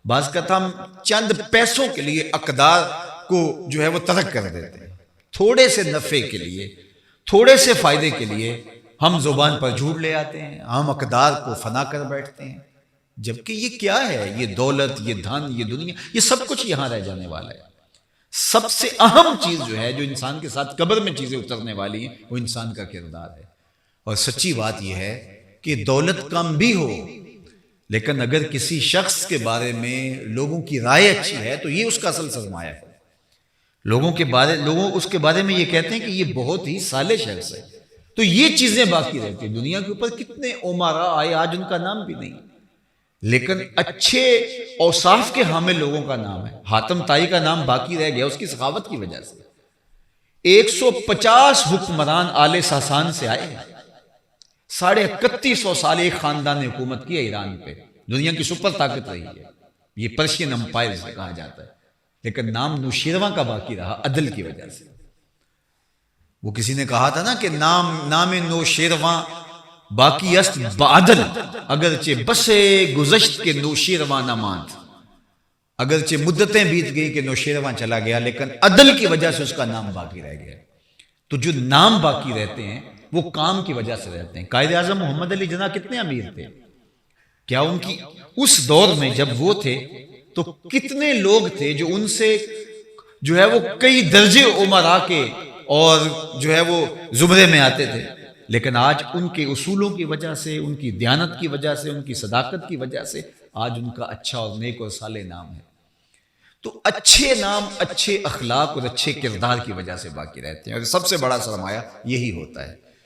بعض کا ہم چند پیسوں کے لیے اقدار کو جو ہے وہ ترک کر دیتے ہیں، تھوڑے سے نفع کے لیے، تھوڑے سے فائدے کے لیے ہم زبان پر جھوٹ لے آتے ہیں، ہم اقدار کو فنا کر بیٹھتے ہیں، جبکہ یہ کیا ہے؟ یہ دولت، یہ دھن، یہ دنیا، یہ سب کچھ یہاں رہ جانے والا ہے۔ سب سے اہم چیز جو ہے، جو انسان کے ساتھ قبر میں چیزیں اترنے والی ہیں، وہ انسان کا کردار ہے۔ اور سچی بات یہ ہے کہ دولت کم بھی ہو، لیکن اگر کسی شخص کے بارے میں لوگوں کی رائے اچھی ہے تو یہ اس کا اصل سرمایہ ہے۔ لوگ اس کے بارے میں یہ کہتے ہیں کہ یہ بہت ہی صالح شخص ہے، تو یہ چیزیں باقی رہتی ہیں۔ دنیا کے اوپر کتنے عمرا آئے، آج ان کا نام بھی نہیں، لیکن اچھے اوصاف کے حامل لوگوں کا نام ہے۔ حاتم طائی کا نام باقی رہ گیا اس کی سخاوت کی وجہ سے۔ 150 حکمران آل ساسان سے آئے، 3150 سال ایک خاندان نے حکومت کی ہے ایران پہ، دنیا کی سپر طاقت رہی ہے، یہ پرشین امپائر سے کہا جاتا ہے، لیکن نام نوشیرواں کا باقی رہا عدل کی وجہ سے۔ وہ کسی نے کہا تھا نا کہ نام نوشیرواں باقی است بعدل، اگرچہ بسے گزشت کے نوشیرواں نہ ماند، اگرچہ مدتیں بیت گئی کہ نوشیرواں چلا گیا، لیکن عدل کی وجہ سے اس کا نام باقی رہ گیا۔ تو جو نام باقی رہتے ہیں وہ کام کی وجہ سے رہتے ہیں۔ قائد اعظم محمد علی جناح کتنے امیر تھے؟ کیا ان کی اس دور میں جب وہ تھے تو کتنے لوگ تھے جو ان سے جو ہے وہ کئی درجے امراء کے اور جو ہے وہ زمرے میں آتے تھے، لیکن آج ان کے اصولوں کی وجہ سے، ان کی دیانت کی وجہ سے، ان کی صداقت کی وجہ سے آج ان کا اچھا اور نیک اور صالح نام ہے۔ تو اچھے نام، اچھے اخلاق اور اچھے کردار کی وجہ سے باقی رہتے ہیں، اور سب سے بڑا سرمایہ یہی ہوتا ہے۔